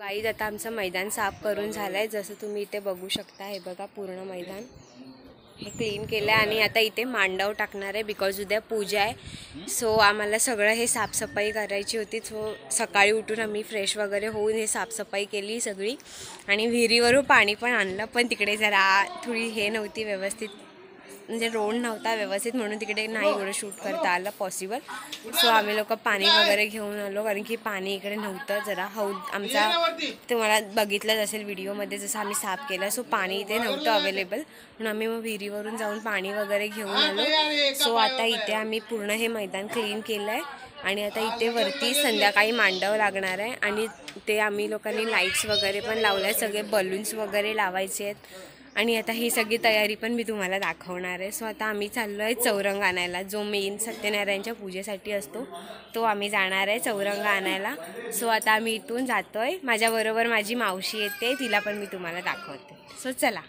Guys आता आमचं मैदान साफ करून झालं आहे. जसं तुम्ही इथे बघू शकता, हे बघा पूर्ण मैदान हे क्लीन केलं आहे. आणि आता इथे मांडव टाकणार आहे बिकॉज उद्या पूजा आहे. सो आम्हाला सगळं हे साफसफाई करायची होती. सो सकाळी उठून आम्ही फ्रेश वगैरे होऊन हे साफसफाई केली सगळी. आणि विहिरीवरून पाणी पण आणलं, पण तिकडे जरा थोडी हे नव्हती व्यवस्थित, म्हणजे रोड नव्हता व्यवस्थित, म्हणून तिकडे नाही एवढं शूट करता आलं पॉसिबल. सो आम्ही लोक पाणी वगैरे घेऊन आलो, कारण की पाणी इकडे नव्हतं. जरा हौद आमचा तुम्हाला बघितलंच असेल व्हिडिओमध्ये जसं आम्ही साफ केलं. सो पाणी इथे नव्हतं अवेलेबल, म्हणून आम्ही मग विहिरीवरून जाऊन पाणी वगैरे घेऊन आलो. सो आता इथे आम्ही पूर्ण हे मैदान क्लीन केलं आहे. आणि आता इथे वरती संध्याकाळी मांडव लागणार आहे. आणि ते आम्ही लोकांनी लाईट्स वगैरे पण लावल्या आहेत, सगळे बलून्स वगैरे लावायचे आहेत. आणि आता ही सगळी तयारी पण मी तुम्हाला दाखवणार आहे. सो आता आम्ही चाललो आहे चौरंग आणायला, जो मेन सत्यनारायणच्या पूजेसाठी असतो, तो आम्ही जाणार आहे चौरंग आणायला. सो आता आम्ही इथून जातो आहे. माझ्याबरोबर माझी मावशी येते, तिला पण मी तुम्हाला दाखवते. सो चला.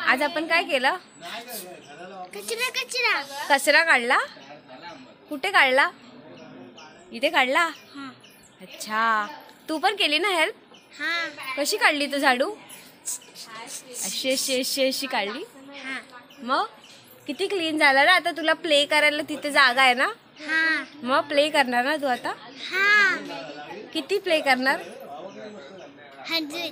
आज आपण काय केलं? कचरा काढला. कुठे काढला? इथे काढला. अच्छा, तू पण केली ना हेल्प? कशी काढली तू झाडू? अशी अशी अशी अशी काढली. मग किती क्लीन झाला ना. आता तुला प्ले करायला तिथे जागा आहे ना? मग प्ले करणार ना तू आता? किती प्ले करणार? 100.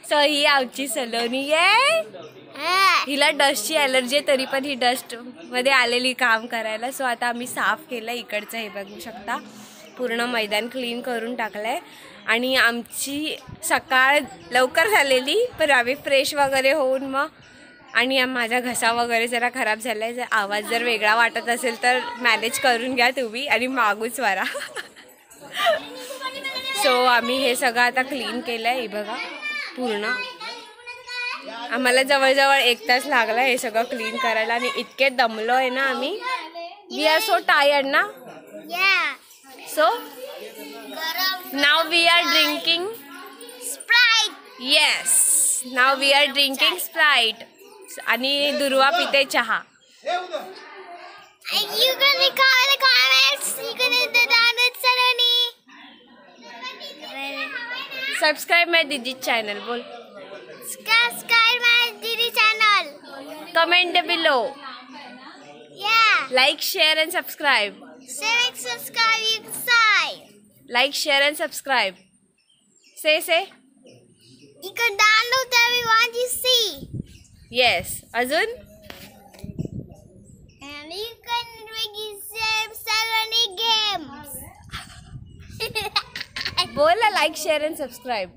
सो ही आमची सलोनी आहे. हिला डस्टची ॲलर्जी आहे, तरी पण ही डस्ट मध्ये आलेली काम करायला. सो आता आम्ही साफ केलं इकडचं, हे बघू शकता पूर्ण मैदान क्लीन करून टाकलंय. आणि आमची सकाळ लवकर झालेली, पण आम्ही फ्रेश वगैरे होऊन मग, आणि माझा घसा वगैरे जरा खराब झाला आहे. जर आवाज जर वेगळा वाटत असेल तर मॅनेज करून घ्या तुम्ही, आणि मागूच वारा. सो आम्ही हे सगळं आता क्लीन केलं आहे. बघा पूर्ण आम्हाला जवळजवळ 1 तास लागला हे सगळं क्लीन करायला. आणि इतके दमलो आहे ना आम्ही. वी आर सो टायर्ड ना. So now we are drinking Sprite. Yes, now we are drinking Sprite. आणि दुर्वा पिते चहा. You can comment in the comments. You can hit the download Saloni. Subscribe my Didi channel. बोल. Subscribe my Didi channel. Comment below. Yeah. Like, share and subscribe. Share and subscribe. You can say. Like, share and subscribe. Say. You can download everyone you see. Yes. अजून? And you can register Saloni games. बोल ना, like, share and subscribe.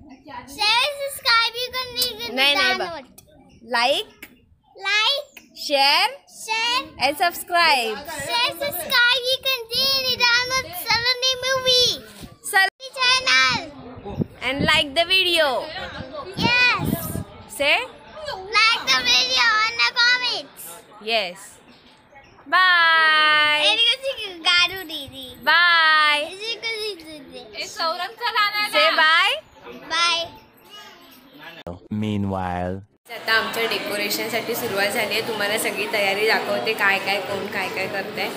Share and subscribe. You can download. Like, share and subscribe. Share, subscribe. You can download Saloni movie. Saloni channel. And like the video. Yes. Say. Like the video and the comments. Yes. Bye. Bye. Say bye. Bye. Meanwhile. आता आमच्या डेकोरेशनसाठी सुरुवात झाली आहे. तुम्हाला सगळी तयारी दाखवते, काय कोण काय करतंय.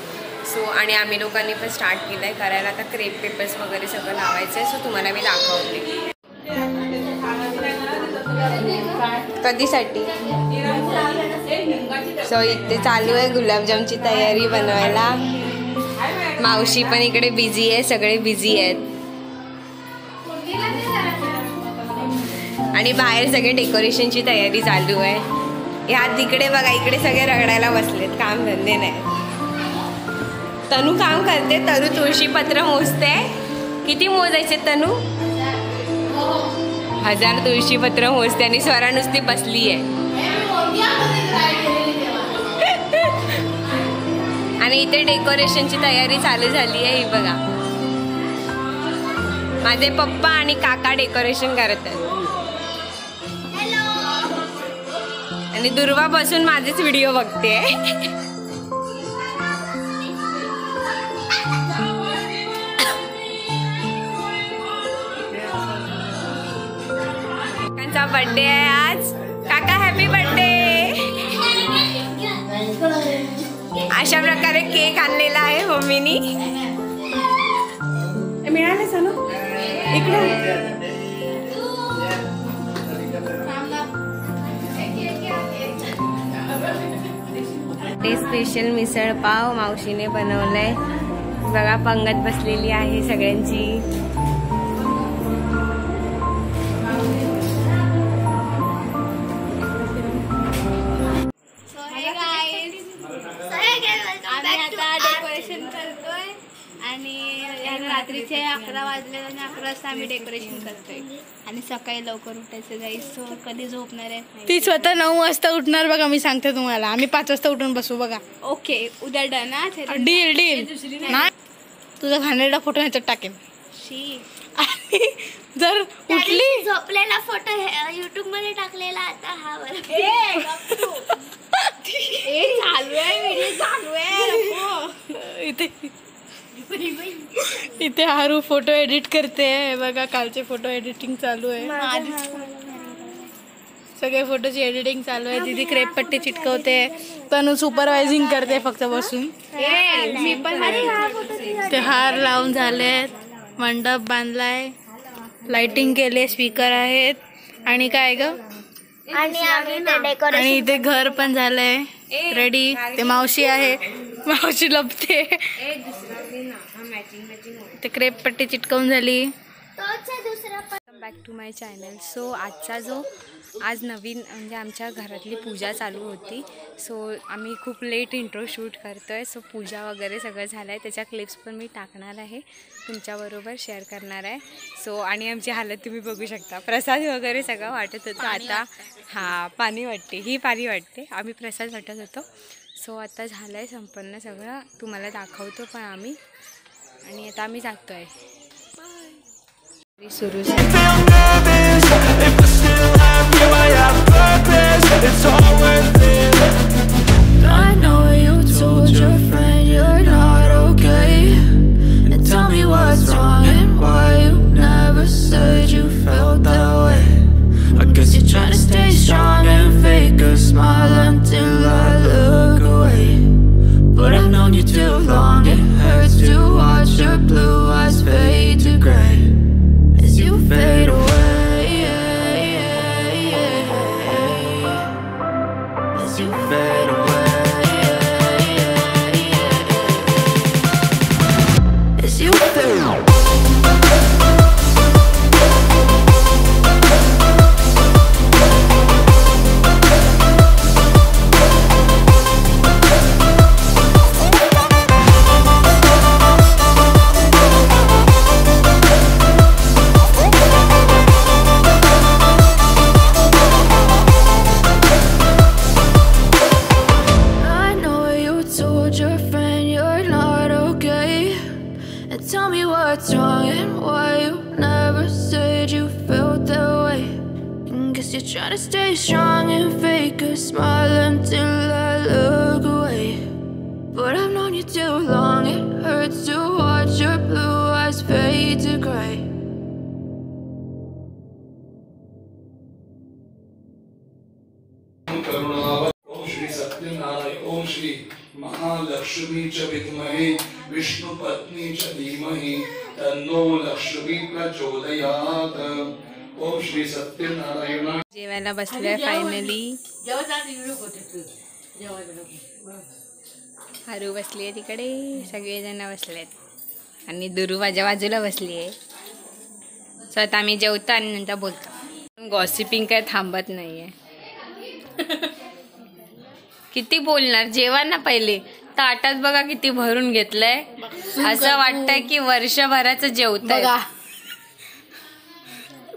सो आणि आम्ही लोकांनी पण स्टार्ट केलं आहे करायला. आता क्रेप पेपर्स वगैरे सगळं लावायचं आहे. सो तुम्हाला मी दाखवते. कधीसाठी? सो इथे चालू आहे गुलाबजामची तयारी बनवायला. मावशी पण इकडे बिझी आहे, सगळे बिझी आहेत. आणि बाहेर सगळे डेकोरेशनची तयारी चालू आहे. ह्या तिकडे बघा, इकडे सगळे रगडायला बसलेत, काम धंदे नाही. तनू काम करते, तनू तुळशीपत्र मोजते. किती मोजायचे तनू? 1000 तुळशीपत्र मोजते आणि स्वरा नुसती बसली आहे. आणि इथे डेकोरेशनची तयारी चालू झाली आहे. ही बघा, माझे पप्पा आणि काका डेकोरेशन करत आहेत. आणि दुर्वा बसून माझेच व्हिडिओ बघते. काकांचा बर्थडे आहे आज. काका हॅपी बर्थडे. अशा प्रकारे केक आणलेला आहे मम्मीनी. मिळाले ना इकडे. ते स्पेशल मिसळ पाव मावशीने बनवलंय बघा. पंगत बसलेली आहे सगळ्यांची. डेकोरेशन करतोय आणि रात्रीचे 11 वाजले आणि 11 वाजता आम्ही डेकोरेशन करतोय. आणि सकाळी लवकर उठायचं गाईस. सो कधी झोपणार आहे ती स्वतः 9 वाजता उठणार बघा. मी सांगते तुम्हाला, आम्ही 5 वाजता उठून बसू बघा. ओके, उद्या डन. डील नाही. तुझा घाणेरडा फोटो ह्याच्यात टाकेन. आणि जर उठली झोपलेला फोटो युट्यूब मध्ये टाकलेला. आता हा चालू आहे. इथे हारू फोटो एडिट करते बघा. कालचे फोटो एडिटिंग चालू आहे. सगळे फोटोची एडिटिंग चालू आहे. दीदी क्रेप पट्टी चिटकवते. तनु सुपरवायझिंग करते फक्त बसून. मी पण ते हार लावून झाले, मंडप बांधलाय, लाइटिंग केले, स्पीकर आहेत. आणि काय ग, आणि इथे घर पण झालंय रेडी. ते मावशी आहे, मावशी लपते. ते क्रेप पट्टी चिटकवून झाली. Back to my channel. So आज नवीन म्हणजे आमच्या घरातली पूजा चालू होती. सो आम्ही खूप लेट इंट्रो शूट करतो आहे. सो पूजा वगैरे सगळं झालं आहे. त्याच्या क्लिप्स पण मी टाकणार आहे, तुमच्याबरोबर शेअर करणार आहे. सो आणि आमची हालत तुम्ही बघू शकता. प्रसाद वगैरे सगळं वाटत होतं. आता पाणी वाटते, ही पाणी वाटते. आम्ही प्रसाद वाटत होतो. सो आता झालं आहे संपन्न सगळं. तुम्हाला दाखवतो पण आम्ही. आणि आता आम्ही जातो आहे. सुरू I know you told your friend you're not okay, and tell me what's wrong and why you never said you felt that way. I guess you're trying to stay strong and fake a smile until I look away, but I've known you too long. It hurts to watch your blue eyes fade to gray as you fade away. As you fade away. As you fade away. Tell me what's wrong and why you never said you felt that way. Guess you're trying to stay strong and fake a smile until I look away, but I've known you too long. It hurts to watch your blue eyes fade to gray. ओम श्री सत्यनारायण. ओम श्री महालक्ष्मी च विद्महे विष्णु पत्नी च धीमहि तन्नो लक्ष्मी प्रचोदयात्. ओम श्री सत्यनारायण. जेवायला बसलोय finally. हरू बसली आहे तिकडे, सगळेजण बसलेत आणि दुरू माझ्या बाजूला बसली आहे. सो आता आम्ही जेवतो आणि नंतर बोलतो. गॉसिपिंग काय थांबत नाहीये. किती बोलणार, जेवा ना पहिले. ताटात बघा किती भरून घेतलंय, असं वाटतंय की वर्षभराचं जेवताय.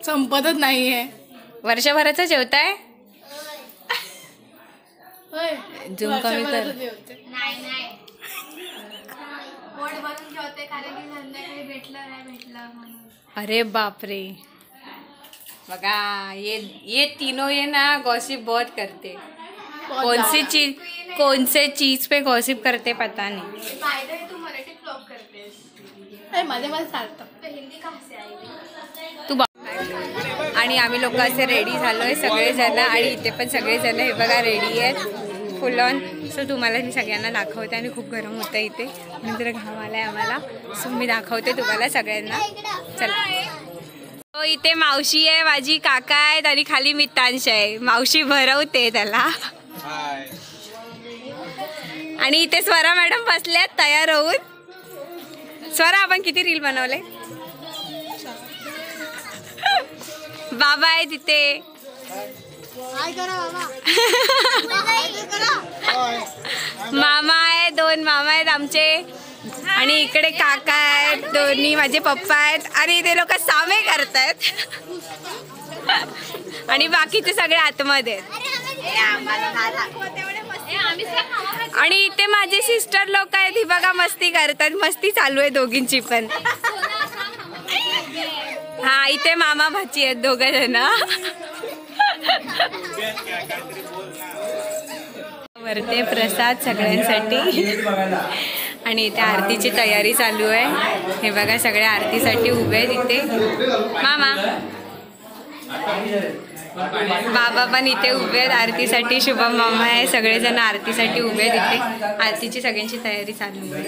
संपतच नाहीये. वर्षभराचं जेवताय. झूम कमी कर. नाही पोट भरून जेवते कारण की संध्याकाळी भेटलं म्हणून. अरे बापरे, बघा ये तीनों ये ना गॉसिप बहुत करते. कौन से चीज पे गॉसिप करते पता नहीं. तू मराठीत ब्लॉग करतेस. मध्ये चालतं हिंदी का तू आणि आम्ही लोक असे रेडी झालोय सगळेजण आणि इथे पण सगळेजण हे बघा रेडी आहेत फुल ऑन. सो तुम्हाला मी सगळ्यांना दाखवते आणि खूप गरम होतं इथे म्हणून जरा घाम आलाय आम्हाला. सो मी दाखवते तुम्हाला सगळ्यांना. चला. हो इथे मावशी आहे, माझी काका आहेत आणि खाली मितांश आहे. मावशी भरवते त्याला. आणि इथे स्वरा मॅडम बसल्यात तयार होऊन. स्वरा आपण किती रील बनवले. बाबा आहे तिथे. मामा आहे, 2 मामा आहेत आमचे आणि इकडे काका आहेत, दोन्ही माझे पप्पा आहेत आणि ते लोक सामे करतायत आणि बाकीचे सगळे आतमध्ये आणि इथे माझे सिस्टर लोक आहेत. ही बघा मस्ती करतात, मस्ती चालू आहे दोघींची पण. हा इथे मामा भाची आहेत 2 जण. वरते प्रसाद सगळ्यांसाठी आणि इथे आरतीची तयारी चालू आहे. हे बघा सगळे आरतीसाठी उभे आहेत इथे. मामा बाबा पण इथे उभे आहेत आरतीसाठी. शुभम मामा आहे, सगळेजण आरतीसाठी उभे आहेत इथे. आरतीची सगळ्यांची तयारी चालू आहे.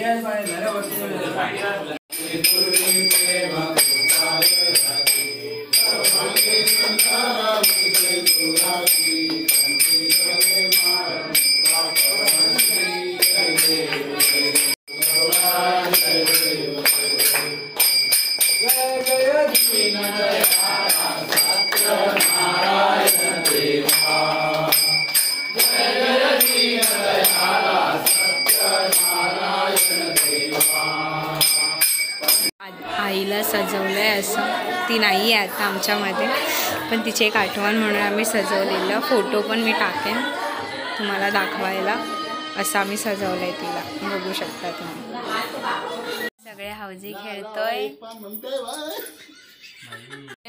आईला सजवलंय असं. ती नाही आहे आता आमच्यामध्ये पण तिची एक आठवण म्हणून आम्ही सजवलेलं. फोटो पण मी टाकेन तुम्हाला दाखवायला. असं आम्ही सजवलंय तिला, बघू शकता तुम्ही. सगळे हौजी खेळतोय,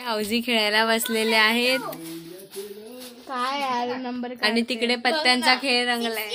हौजी खेळायला बसलेले आहेत. काय नंबर आणि तिकडे पत्त्यांचा खेळ रंगलाय.